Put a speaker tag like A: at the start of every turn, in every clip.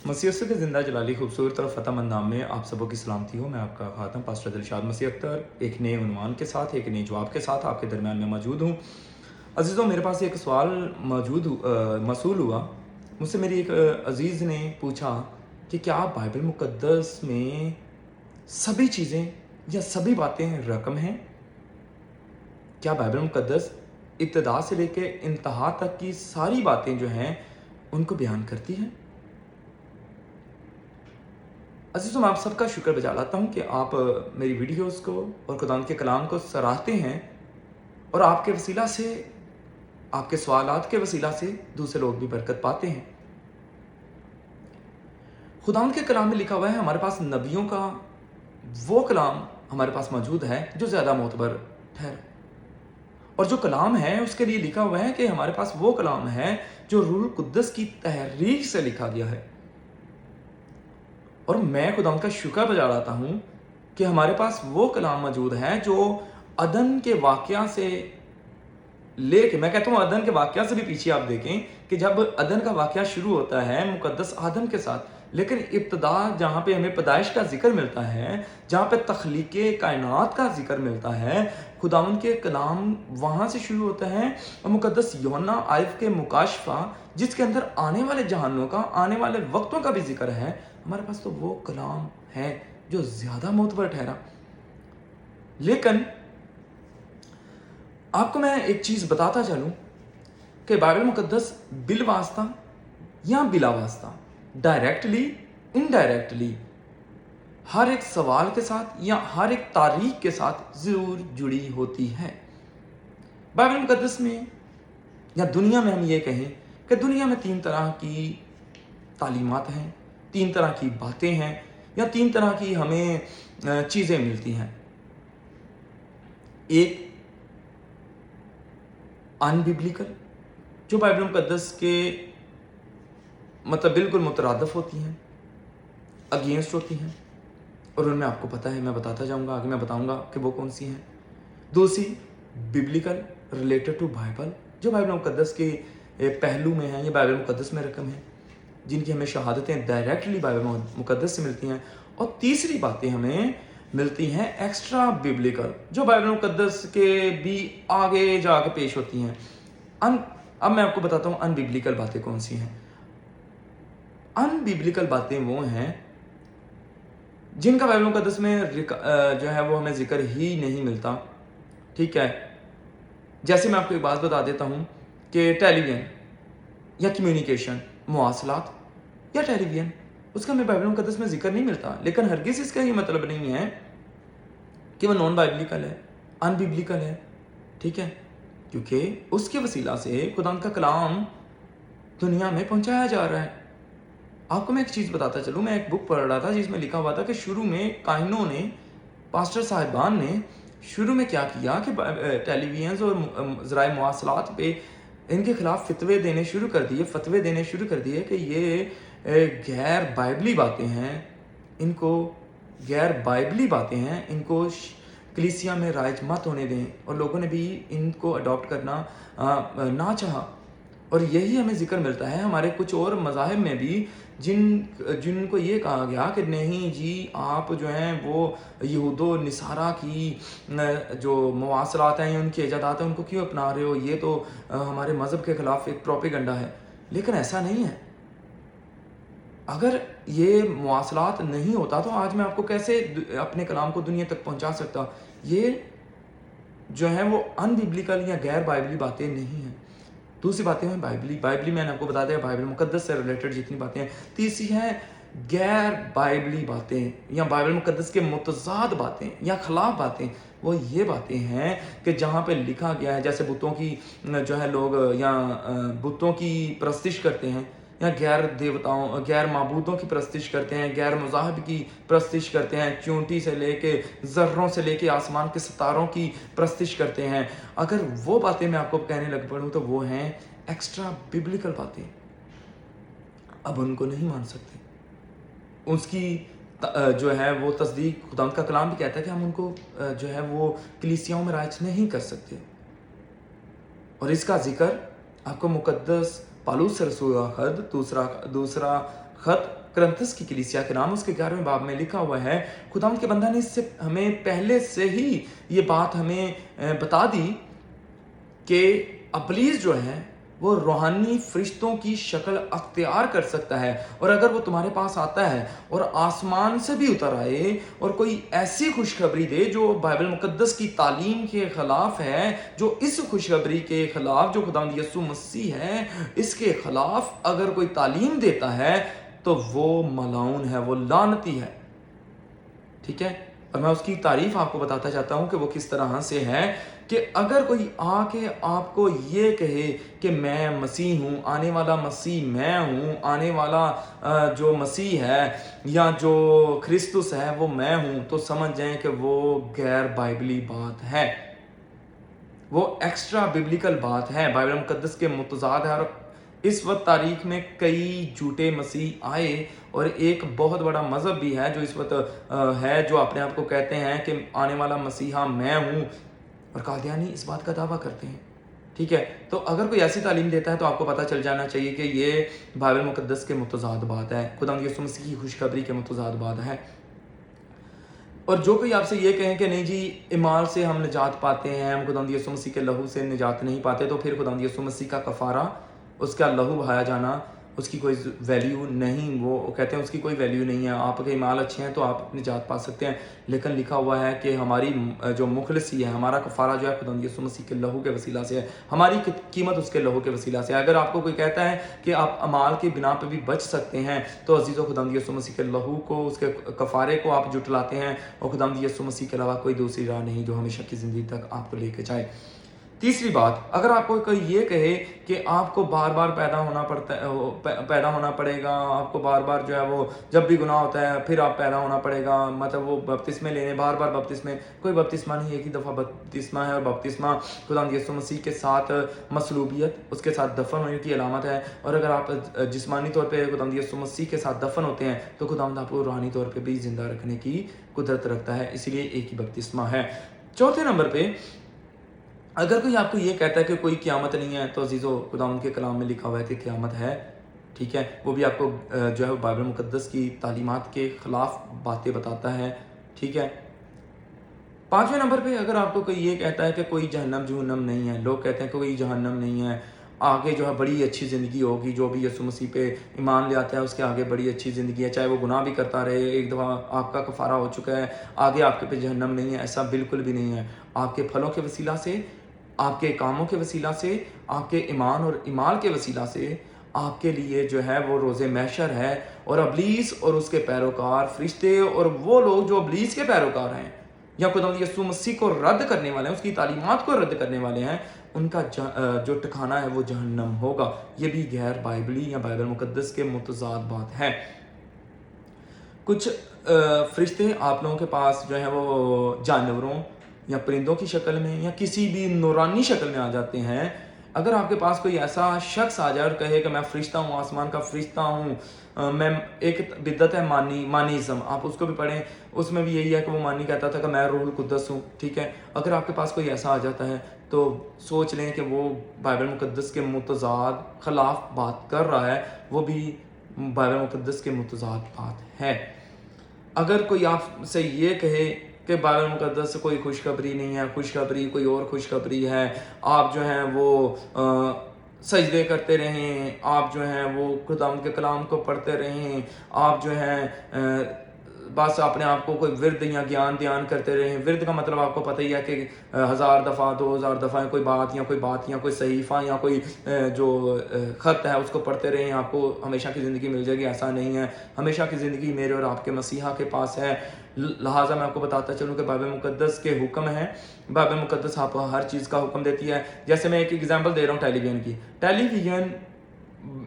A: मसीह के ज़िंदा जलाली खूबसूरत और फ़तेहमंद नाम में आप सबों की सलामती हो। मैं आपका ख़ातम पास्टर दिलशाद मसीह अख्तर एक नए उन्वान के साथ, एक नए जवाब के साथ आपके दरमियान में मौजूद हूँ। अज़ीज़ों, मेरे पास एक सवाल मसूल हुआ। मुझसे मेरी एक अज़ीज़ ने पूछा कि क्या बाइबल मुक़द्दस में सभी चीज़ें या सभी बातें रकम हैं? क्या बाइबल मुक़द्दस इब्तिदा से लेके इंतहा तक की सारी बातें जो हैं उनको बयान करती हैं? अज़ीज़ों, मैं आप सबका शुक्र बजा लाता हूँ कि आप मेरी वीडियोज़ को और खुदावंद के कलाम को सराहते हैं और आपके वसीला से, आपके सवालात के वसीला से दूसरे लोग भी बरकत पाते हैं। खुदावंद के कलाम में लिखा हुआ है हमारे पास नबियों का वो कलाम हमारे पास मौजूद है जो ज़्यादा मोतबर ठहरे, और जो कलाम है उसके लिए लिखा हुआ है कि हमारे पास वो कलाम है जो रूहुल कुद्दस की तहरीर से लिखा गया है। और मैं खुदावंद का शुक्र बजा लाता हूँ कि हमारे पास वो कलाम मौजूद है जो अदन के वाक़या से लेके, मैं कहता हूँ अदन के वाक़या से भी पीछे आप देखें कि जब अदन का वाक़या शुरू होता है मुक़द्दस आदम के साथ, लेकिन इब्तिदा जहाँ पे हमें पैदाइश का ज़िक्र मिलता है, जहाँ पे तख्लीक़े कायनात का ज़िक्र मिलता है, खुदावंद के कलाम वहाँ से शुरू होता है। और मुक़द्दस यूहन्ना आइफ़ के मुकाशफ़ा जिसके अंदर आने वाले जहानों का, आने वाले वक्तों का भी ज़िक्र है, हमारे पास तो वो कलाम है जो ज़्यादा मोतबर ठहरा। लेकिन आपको मैं एक चीज़ बताता चलूँ कि बाइबल मुक़द्दस बिल वास्ता या बिला वास्ता, डायरेक्टली, इनडायरेक्टली हर एक सवाल के साथ या हर एक तारीख के साथ ज़रूर जुड़ी होती है। बाइबल मुक़द्दस में या दुनिया में हम ये कहें कि दुनिया में 3 तरह की तालीमात हैं, 3 तरह की बातें हैं या 3 तरह की हमें चीज़ें मिलती हैं। एक अनबिब्लिकल, जो बाइबल मुक़द्दस के मतलब बिल्कुल मुतरादफ होती हैं, अगेंस्ट होती हैं, और उनमें आपको पता है, मैं बताता जाऊंगा, आगे मैं बताऊंगा कि वो कौन सी हैं। दूसरी बिब्लिकल, रिलेटेड टू बाइबल, जो बाइबल मुक़द्दस के पहलू में हैं या बाइबल मुक़द्दस में रकम है, जिनकी हमें शहादतें डायरेक्टली बाइबल मुक़द्दस से मिलती हैं। और तीसरी बातें हमें मिलती हैं एक्स्ट्रा बिब्लिकल, जो बाइबल मुक़द्दस के भी आगे जाके पेश होती हैं। अब मैं आपको बताता हूँ अनबिब्लिकल बातें कौन सी हैं। अनबिब्लिकल बातें वो हैं जिनका बाइबल मुक़द्दस में जो है वो हमें जिक्र ही नहीं मिलता। ठीक है, जैसे मैं आपको एक बात बता देता हूँ कि टेलीविज़न या कम्युनिकेशन, मवासलात या टेलीविज़न, उसका हमें बाइबल मुक़द्दस में जिक्र नहीं मिलता। लेकिन हरगिज़ इसका ये मतलब नहीं है कि वो नॉन बाइबलिकल है, अनबिब्लिकल है। ठीक है, क्योंकि उसके वसीला से खुदा का कलाम दुनिया में पहुंचाया जा रहा है। आपको मैं एक चीज़ बताता चलूँ, मैं एक बुक पढ़ रहा था जिसमें लिखा हुआ था कि शुरू में काहिनों ने, पास्टर साहिबान ने शुरू में क्या किया कि टेलीविज़न और ज़राए मवासलात पे इनके खिलाफ फतवे देने शुरू कर दिए कि ये गैर बाइबली बातें हैं, इनको कलीसिया में राइज मत होने दें, और लोगों ने भी इनको अडॉप्ट करना ना चाहा। और यही हमें जिक्र मिलता है हमारे कुछ और मज़ाहिब में भी, जिनको ये कहा गया कि नहीं जी, आप जो हैं वो यहूदो निसारा की जो मवासलात हैं, उनकी इजादात हैं, उनको क्यों अपना रहे हो, ये तो हमारे मज़हब के ख़िलाफ़ एक प्रोपेगेंडा है। लेकिन ऐसा नहीं है। अगर ये मवासलात नहीं होता तो आज मैं आपको कैसे अपने कलाम को दुनिया तक पहुंचा सकता। ये जो है वो अनबिब्लिकल या गैर बाइबली बातें नहीं हैं। दूसरी बातें हैं बाइबली मैंने आपको बता दिया, बाइबल मुक़द्दस से रिलेटेड जितनी बातें हैं। तीसरी है गैर बाइबली बातें या बाइबल मुक़द्दस के मुतज़ाद बातें या खिलाफ बातें। वो ये बातें हैं कि जहाँ पे लिखा गया है, जैसे बुतों की जो है लोग या बुतों की परस्तिश करते हैं, या गैर माबूदों की परस्तिश करते हैं, गैर मज़ाहब की परस्तिश करते हैं, चूंटी से लेके ज़र्रों से लेके आसमान के सितारों की परस्तिश करते हैं। अगर वो बातें मैं आपको कहने लग पड़ूँ तो वो हैं एक्स्ट्रा बिब्लिकल बातें। अब उनको नहीं मान सकते, उसकी जो है वो तस्दीक खुदा का कलाम भी कहता है कि हम उनको जो है वो कलीसियाओं में राइज नहीं कर सकते। और इसका जिक्र आपको मुक़द्दस पालूस रसूल का खत दूसरा खत करंथस की कलीसिया के नाम, उसके 11वें बाब में लिखा हुआ है, खुदावंद के बंदा ने इससे हमें पहले से ही ये बात हमें बता दी कि इब्लीस जो है वो रूहानी फरिश्तों की शक्ल अख्तियार कर सकता है, और अगर वो तुम्हारे पास आता है और आसमान से भी उतर आए और कोई ऐसी खुशखबरी दे जो बाइबल मुकद्दस की तालीम के खिलाफ है, जो इस खुशखबरी के खिलाफ, जो खुदावंद यीशु मसीह है इसके खिलाफ अगर कोई तालीम देता है, तो वो मलाउन है, वो लानती है। ठीक है, और मैं उसकी तारीफ आपको बताता जाता हूं कि वो किस तरह से है कि अगर कोई आके आपको ये कहे कि मैं मसीह हूँ, आने वाला मसीह मैं हूँ, आने वाला जो मसीह है या जो क्रिस्तुस है वो मैं हूँ, तो समझ जाएं कि वो गैर बाइबली बात है, वो एक्स्ट्रा बिब्लिकल बात है, बाइबल मुकद्दस के मुतजाद है। और इस वक्त तारीख में कई झूठे मसीह आए और एक बहुत बड़ा मजहब भी है जो इस वक्त है, जो अपने आप को कहते हैं कि आने वाला मसीहा मैं हूँ, और कादियानी इस बात का दावा करते हैं। ठीक है, तो अगर कोई ऐसी तालीम देता है तो आपको पता चल जाना चाहिए कि ये बाइबल मुकद्दस के मुतजाद बात है, खुदावंद यीशु मसीह की खुशखबरी के मुतजाद बात है। और जो कोई आपसे ये कहें कि नहीं जी ईमान से हम निजात पाते हैं, हम खुदावंद यीशु मसीह के लहू से निजात नहीं पाते, तो फिर खुदावंद यीशु मसीह का कफ़ारा, उसका लहू बहाया जाना, उसकी कोई वैल्यू नहीं, वो कहते हैं उसकी कोई वैल्यू नहीं है। आपके ईमान अच्छे हैं तो आप निजात पा सकते हैं, लेकिन लिखा हुआ है कि हमारी जो मुखलसी है, हमारा कफ़ारा जो है खुदावंद यीशु मसीह के लहू के वसीला से है, हमारी कीमत उसके लहू के वसीला से है। अगर आपको कोई कहता है कि आप अमाल के बिना पे भी बच सकते हैं, तो अजीज़ों खुदावंद यीशु मसीह के लहू को, उसके कफ़ारे को आप जुटलाते हैं, और खुदावंद यीशु मसीह के अलावा कोई दूसरी राह नहीं जो हमेशा की ज़िंदगी तक आपको लेके जाए। तीसरी बात, अगर आपको कोई ये कहे कि आपको बार बार पैदा होना पड़ेगा, आपको बार बार जो है वो जब भी गुनाह होता है फिर आप पैदा होना पड़ेगा, मतलब वो बपतिस्मे लेने बार बार बपतिस्मे, कोई बपतिस्मा नहीं, एक ही दफ़ा बपतिस्मा है, और बपतिस्मा खुदावंद यीशु मसीह के साथ मसलूबियत, उसके साथ दफन होने की अलामत है। और अगर आप जिस्मानी तौर पर खुदावंद यीशु मसीह के साथ दफन होते हैं तो खुदावंद आपको रूहानी तौर पर भी जिंदा रखने की कुदरत रखता है, इसलिए एक ही बपतिस्मा है। चौथे नंबर पे, अगर कोई आपको ये कहता है कि कोई क़यामत नहीं है, तो अजीज़ों खुदावंद के कलाम में लिखा हुआ है कि क़यामत है। ठीक है, वो भी आपको जो है बाइबल मुकद्दस की तालीमात के ख़िलाफ़ बातें बताता है। ठीक है, पाँचवें नंबर पे, अगर आपको कोई ये कहता है कि कोई जहन्नम नहीं है, लोग कहते हैं कि कोई जहन्नम नहीं है, आगे जो है बड़ी अच्छी ज़िंदगी होगी, जो भी यीशु मसीह पे ईमान ले आता है उसके आगे बड़ी अच्छी ज़िंदगी है, चाहे वो गुनाह भी करता रहे, एक दफ़ा आपका कफ़ारा हो चुका है, आगे आपके पे जहन्नम नहीं है, ऐसा बिल्कुल भी नहीं है। आपके फलों के वसीला से, आपके कामों के वसीला से, आपके ईमान और ईमाल के वसीला से आपके लिए जो है वो रोज़े महशर है, और इब्लीस और उसके पैरोकार फरिश्ते और वो लोग जो इब्लीस के पैरोकार हैं या खुदावंद यीशु मसीह को रद्द करने वाले हैं, उसकी तालीमात को रद्द करने वाले हैं, उनका जो ठिकाना है वो जहन्नम होगा। ये भी गैर बाइबली या बाइबल मुकद्दस के मुतजाद बात है। कुछ फरिश्ते आप लोगों के पास जो है वो जानवरों या परिंदों की शक्ल में या किसी भी नूरानी शक्ल में आ जाते हैं। अगर आपके पास कोई ऐसा शख्स आ जाए और कहे कि मैं फरिश्ता हूँ, आसमान का फरिश्ता हूँ, मैं, एक बिद्दत है मानीज़म, आप उसको भी पढ़ें, उसमें भी यही है कि वो मानी कहता था कि मैं रूहुल कुद्दस हूँ। ठीक है, अगर आपके पास कोई ऐसा आ जाता है तो सोच लें कि वो बाइबल मुकद्दस के मुतजाद खिलाफ बात कर रहा है, वो भी बाइबल मुकद्दस के मुतजाद बात है। अगर कोई आपसे ये कहे कि बाइबल मुकद्दस से कोई खुशखबरी नहीं है, खुशखबरी कोई और खुशखबरी है, आप जो हैं वो सजदे करते रहें, आप जो हैं वो खुदावंद के कलाम को पढ़ते रहें, आप जो हैं बस अपने आप को कोई विरद या ज्ञान ध्यान करते रहें। विरद का मतलब आपको पता ही है कि 1000 दफ़ा 2000 दफ़ा कोई बात या कोई सहीफ़ा या कोई जो ख़त है उसको पढ़ते रहें, आपको हमेशा की ज़िंदगी मिल जाएगी। ऐसा नहीं है, हमेशा की ज़िंदगी मेरे और आपके मसीहा के पास है। लिहाजा मैं आपको बताता चलूँ कि बाइबल मुकद्दस के हुक्म हैं, बाइबल मुकद्दस आपको हर चीज़ का हुक्म देती है। जैसे मैं एक एग्जांपल दे रहा हूँ टेलीविज़न की, टेलीविज़न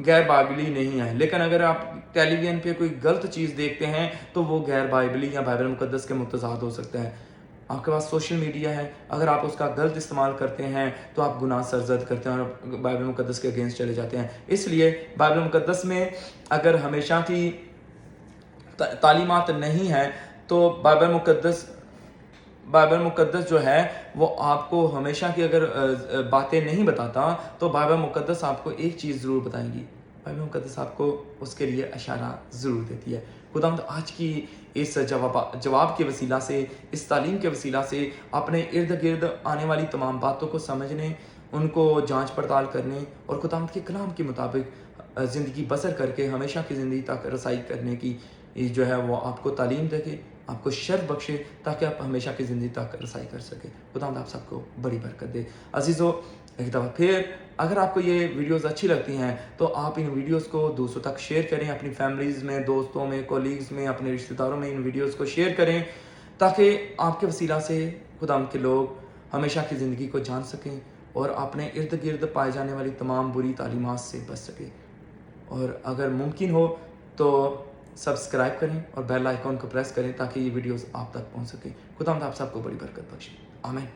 A: गैर बाइबली नहीं है, लेकिन अगर आप टेलीविज़न पे कोई गलत चीज़ देखते हैं तो वो गैर बाइबली या बाइबल मुकद्दस के मुतजाद हो सकता है। आपके पास सोशल मीडिया है, अगर आप उसका गलत इस्तेमाल करते हैं तो आप गुनाह सरजद करते हैं और बाइबल मुकद्दस के अगेंस्ट चले जाते हैं। इसलिए बाइबल मुकद्दस में अगर हमेशा की तालीमात नहीं है तो बाइबल मुकद्दस जो है वो आपको हमेशा की अगर बातें नहीं बताता, तो बाइबल मुकद्दस आपको एक चीज़ ज़रूर बताएंगी बाइबल मुक़द्दस आपको उसके लिए इशारा ज़रूर देती है। खुदावंद आज की इस जवाब के वसीला से, इस तालीम के वसीला से अपने इर्द-गिर्द आने वाली तमाम बातों को समझने, उनको जाँच पड़ताल करने और खुदावंद के कलाम के मुताबिक ज़िंदगी बसर करके हमेशा की ज़िंदगी तक रसाई करने की जो है वो आपको तालीम देके, आपको शर्फ बख्शे ताकि आप हमेशा की ज़िंदगी तक रसाई कर सकें। खुदावंद आप सबको बड़ी बरकत दे। अज़ीज़ों, एक दफ़ा फिर अगर आपको ये वीडियोज़ अच्छी लगती हैं तो आप इन वीडियोज़ को दूसरों तक शेयर करें, अपनी फैमिलीज़ में, दोस्तों में, कोलीग्स में, अपने रिश्तेदारों में इन वीडियोज़ को शेयर करें ताकि आपके वसीला से खुदावंद के लोग हमेशा की ज़िंदगी को जान सकें और अपने इर्द गिर्द पाए जाने वाली तमाम बुरी तालीमात से बच सकें। और अगर मुमकिन हो तो सब्सक्राइब करें और बेल आइकॉन को प्रेस करें ताकि ये वीडियोज़ आप तक पहुँच सकें। खुदावंद आप सबको बड़ी बरकत बख्शे। आमीन।